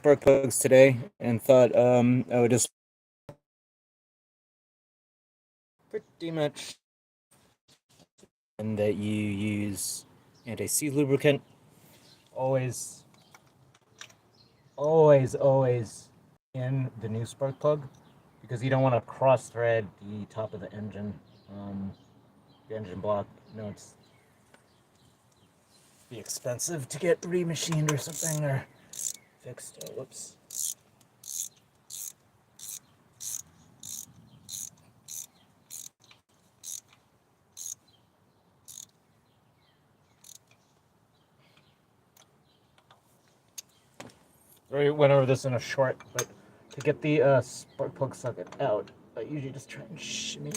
spark plugs today and thought I would just pretty much and that you use anti-seize lubricant always in the new spark plug, because you don't want to cross thread the top of the engine block. No, it's be expensive to get remachined or something or fixed. Oh, whoops. I already went over this in a short, but to get the spark plug socket out, I usually just try and shimmy.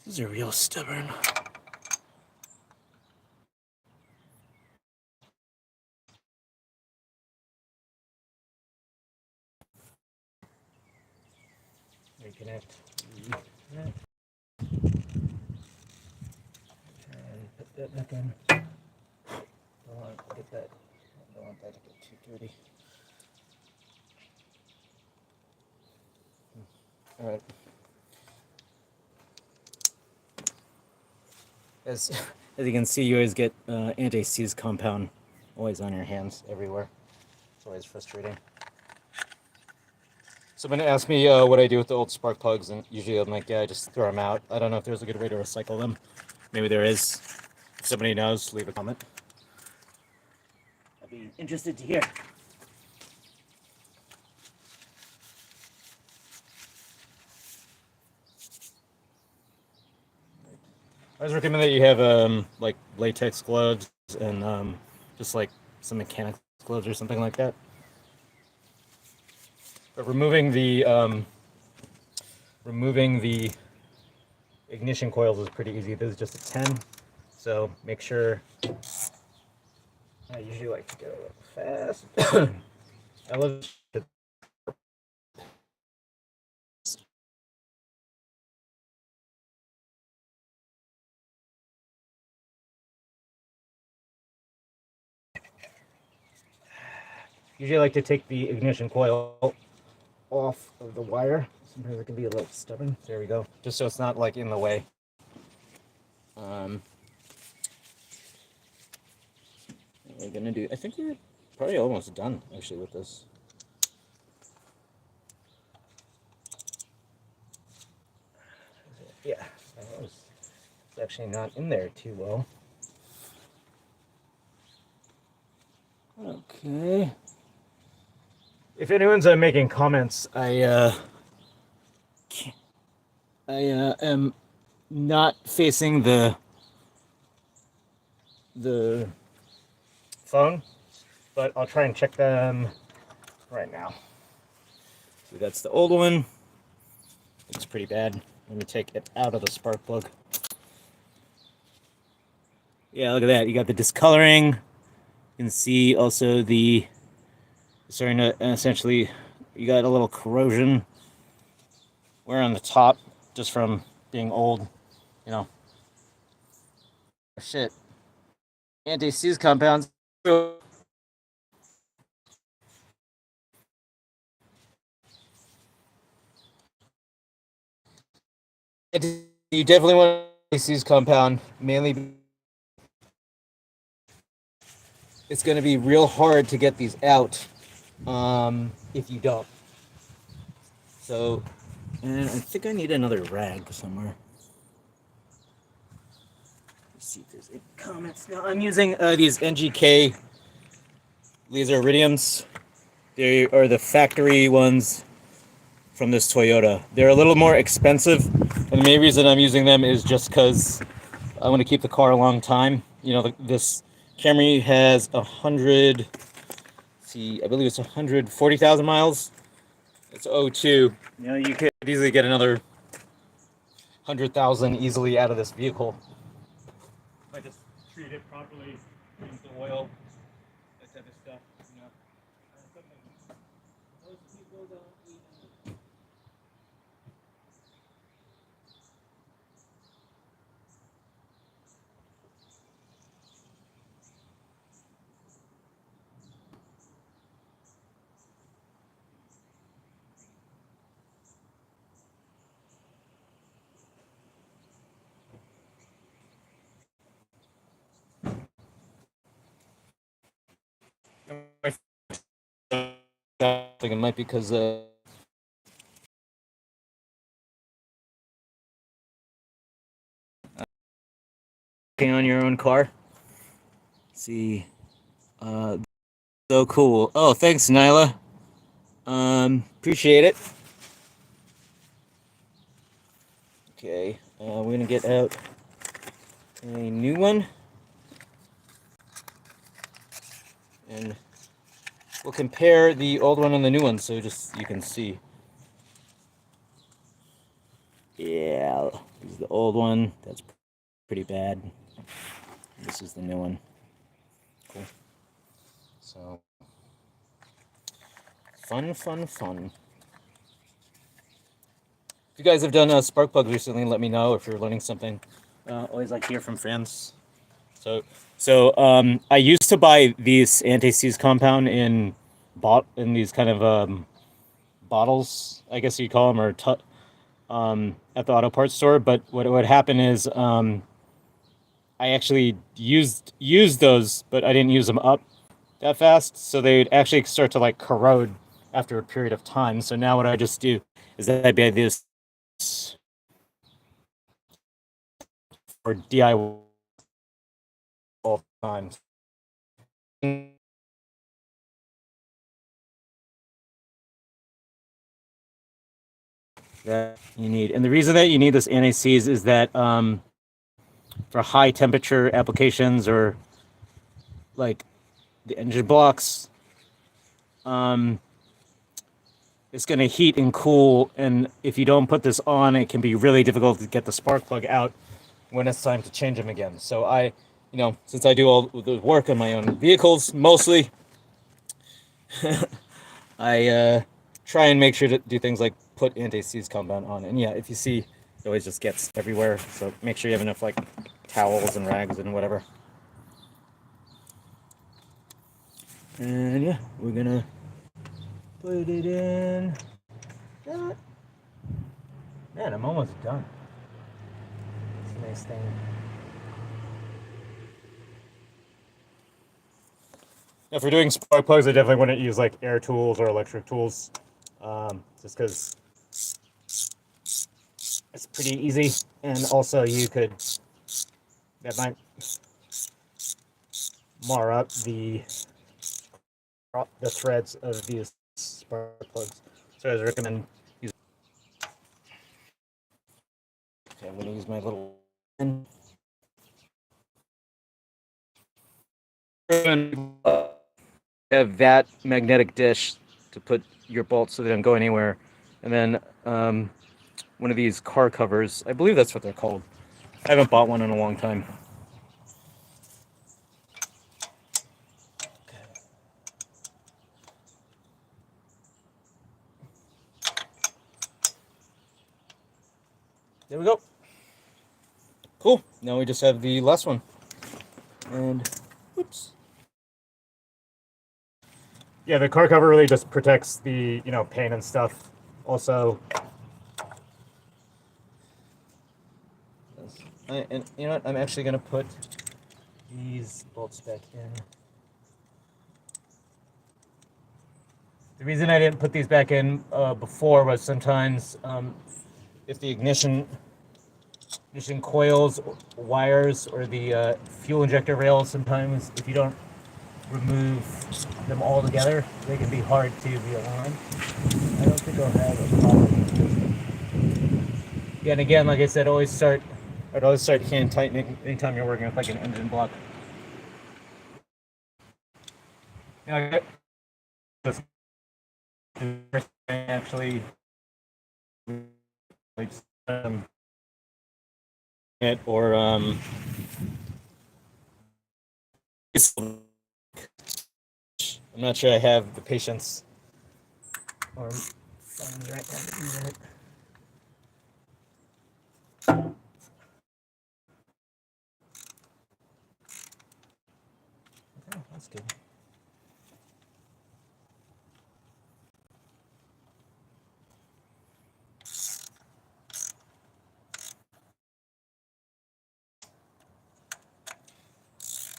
These are real stubborn. Reconnect. And put that back in. Don't want to get that. Don't want that to get too dirty. All right. As you can see, you always get anti-seize compound always on your hands everywhere. It's always frustrating. Someone asked me what I do with the old spark plugs, and usually I'm like, yeah, I just throw them out. I don't know if there's a good way to recycle them. Maybe there is. If somebody knows, leave a comment. I'd be interested to hear. I always recommend that you have like latex gloves and just like some mechanics gloves or something like that. But removing the ignition coils is pretty easy. This is just a 10, so make sure. I usually like to go fast. I love it. Usually I like to take the ignition coil off of the wire. Sometimes it can be a little stubborn. There we go. Just so it's not like in the way. What we're gonna do, I think we're probably almost done actually with this. Yeah, it's actually not in there too well. Okay. If anyone's making comments, I am not facing the phone, but I'll try and check them right now. So that's the old one. It's pretty bad. Let me take it out of the spark plug. Yeah, look at that. You got the discoloring. You can see also the starting to essentially, you got a little corrosion wear on the top just from being old, you know. Shit. Anti-seize compounds. You definitely want anti-seize compound, mainly it's going to be real hard to get these out if you don't. So, and I think I need another rag somewhere. Let's see if there's any comments. Now I'm using these NGK laser iridiums. They are the factory ones from this Toyota. They're a little more expensive, and the main reason I'm using them is just because I want to keep the car a long time. You know, this Camry has 100. See, I believe it's 140,000 miles. It's 02. You know, you could easily get another 100,000 easily out of this vehicle. If I just treat it properly, change the oil, that type of stuff, you know. Most people don't even. I think it might be because on your own car. Let's see, so cool. Oh, thanks, Nyla. Appreciate it. Okay, we're gonna get out a new one, and we'll compare the old one and the new one, so just you can see. Yeah, this is the old one. That's pretty bad. This is the new one. Cool. So, fun, fun, fun. If you guys have done a spark plug recently, let me know if you're learning something. Always like to hear from friends. So, I used to buy these anti-seize compound in these kind of bottles, I guess you call them, or at the auto parts store. But what would happen is I actually used those, but I didn't use them up that fast, so they'd actually start to like corrode after a period of time. So now what I just do is that I buy this for DIY all times. That you need, and the reason that you need this anti-seize is that for high temperature applications or like the engine blocks, it's going to heat and cool, and if you don't put this on, it can be really difficult to get the spark plug out when it's time to change them again. So since I do all the work on my own vehicles mostly, I try and make sure to do things like put anti-seize compound on. And yeah, if you see, it always just gets everywhere. So make sure you have enough like towels and rags and whatever. And yeah, we're gonna put it in. Man, I'm almost done. It's a nice thing. Now, for doing spark plugs, I definitely wouldn't use like air tools or electric tools, just because it's pretty easy, and also that might mar up the threads of these spark plugs. So I recommend using. Okay, I'm gonna use my little. Have that magnetic dish to put your bolts so they don't go anywhere, and then one of these car covers. I believe that's what they're called. I haven't bought one in a long time. There we go. Cool. Now we just have the last one. And whoops. Yeah, the car cover really just protects the, paint and stuff. Also, and you know what? I'm actually gonna put these bolts back in. The reason I didn't put these back in before was sometimes if the ignition coils, wires, or the fuel injector rails, sometimes if you don't remove them all together, they can be hard to realign. I don't think I'll have a problem. Yeah, and again, like I said, I'd always start hand tightening anytime you're working with like an engine block. You know, actually, like, it or I'm not sure I have the patience or funds right now to do that. Oh, that's good.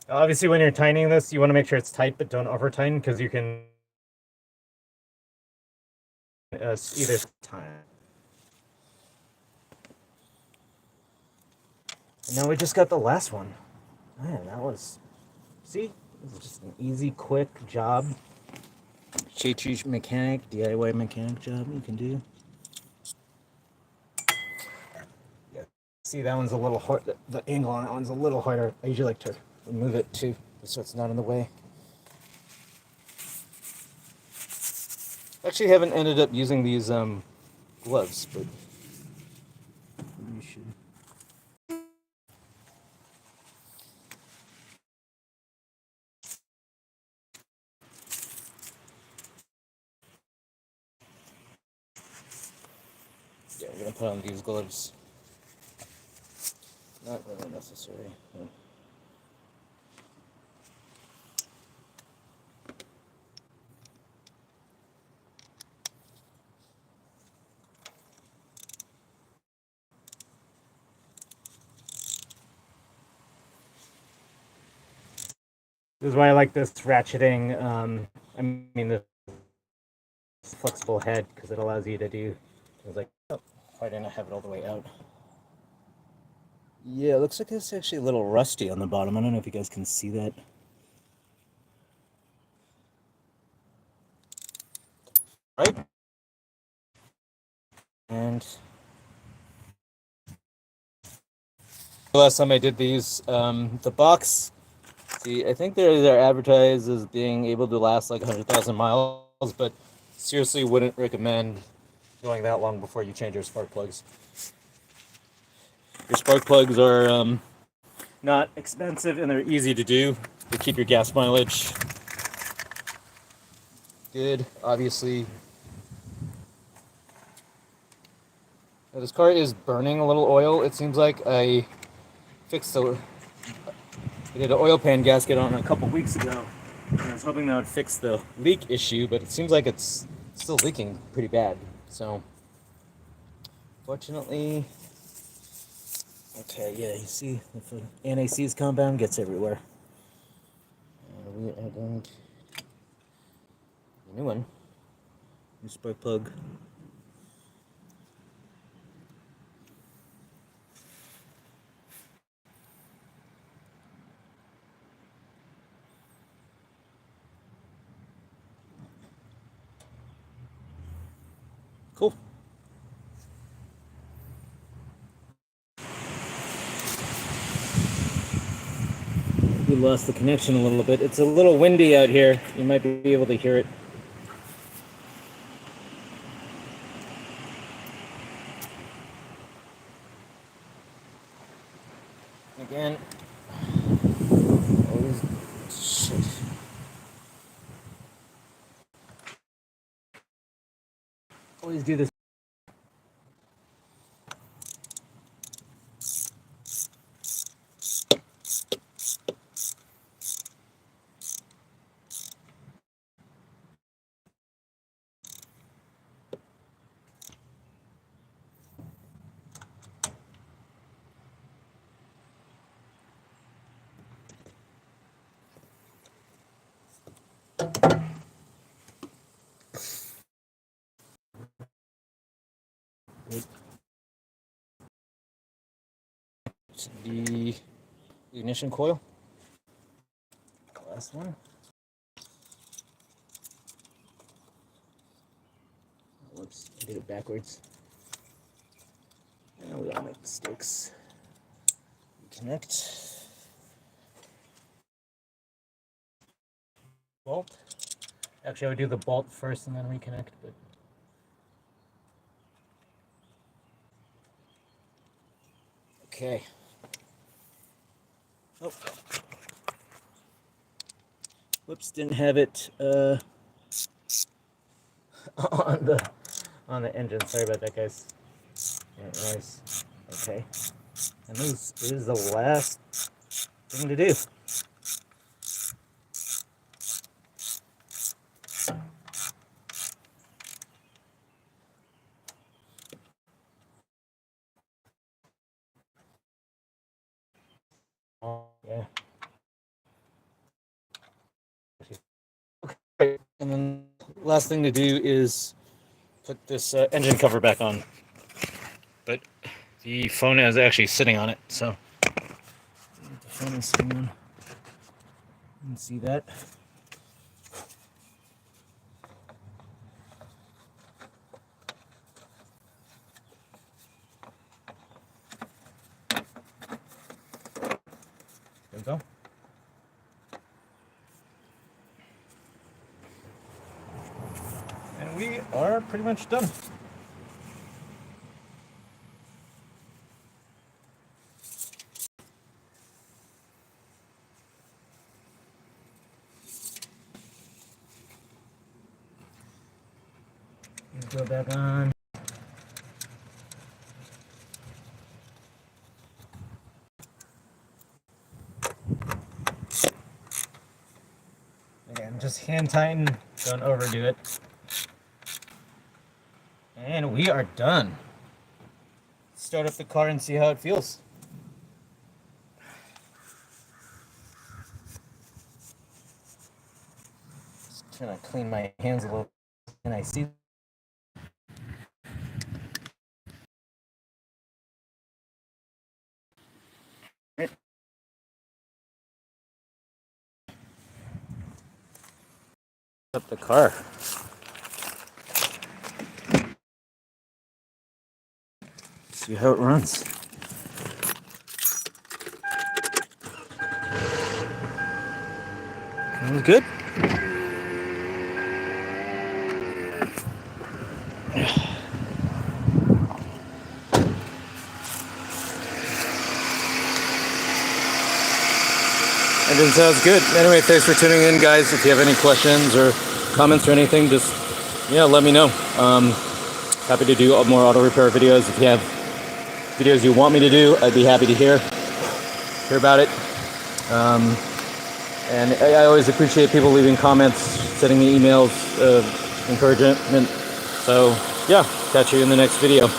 Obviously, when you're tining this, you want to make sure it's tight, but don't over tighten because you can either time. And now we just got the last one. Man, that was, see, this is just an easy, quick job. Cheap mechanic, DIY mechanic job you can do. Yeah. See, that one's a little hard. The angle on that one's a little harder. I usually like to remove it too, so it's not in the way. Actually, haven't ended up using these gloves, but you should. Yeah, we're gonna put on these gloves. Not really necessary. No. This is why I like this ratcheting. I mean, the flexible head because it allows you to do. I was like, oh, I didn't have it all the way out. Yeah, it looks like it's actually a little rusty on the bottom. I don't know if you guys can see that. Right? And the last time I did these, the box, see, I think they're advertised as being able to last like 100,000 miles, but seriously wouldn't recommend going that long before you change your spark plugs. Your spark plugs are not expensive and they're easy to do. They keep your gas mileage good, obviously. Now, this car is burning a little oil. It seems like I did an oil pan gasket on a couple weeks ago. And I was hoping that would fix the leak issue, but it seems like it's still leaking pretty bad. So, fortunately, okay, yeah, you see, if the NAC's compound gets everywhere. And we are going to new one, new spark plug. Cool. We lost the connection a little bit. It's a little windy out here. You might be able to hear it. Again, always shit. Always do this. The ignition coil. Last one. Whoops, I did it backwards. And we all make mistakes. Connect. Bolt. Actually, I would do the bolt first and then reconnect, but. Okay, Oh. Whoops, didn't have it on the engine. Sorry about that, guys. Yeah, nice. Okay. And this is the last thing to do. Yeah. Okay. And then last thing to do is put this engine cover back on. But the phone is actually sitting on it, so the phone is sitting on. You can see that. There we go. And we are pretty much done. Go back on. Again, just hand tighten, don't overdo it. And we are done. Start up the car and see how it feels. Just trying to clean my hands a little, and I see. Up the car. See how it runs. Sounds good. Engine sounds good. Anyway, thanks for tuning in, guys. If you have any questions or comments or anything, just let me know. Happy to do more auto repair videos. If you have videos you want me to do, I'd be happy to hear about it. And I always appreciate people leaving comments, sending me emails of encouragement. So yeah, catch you in the next video.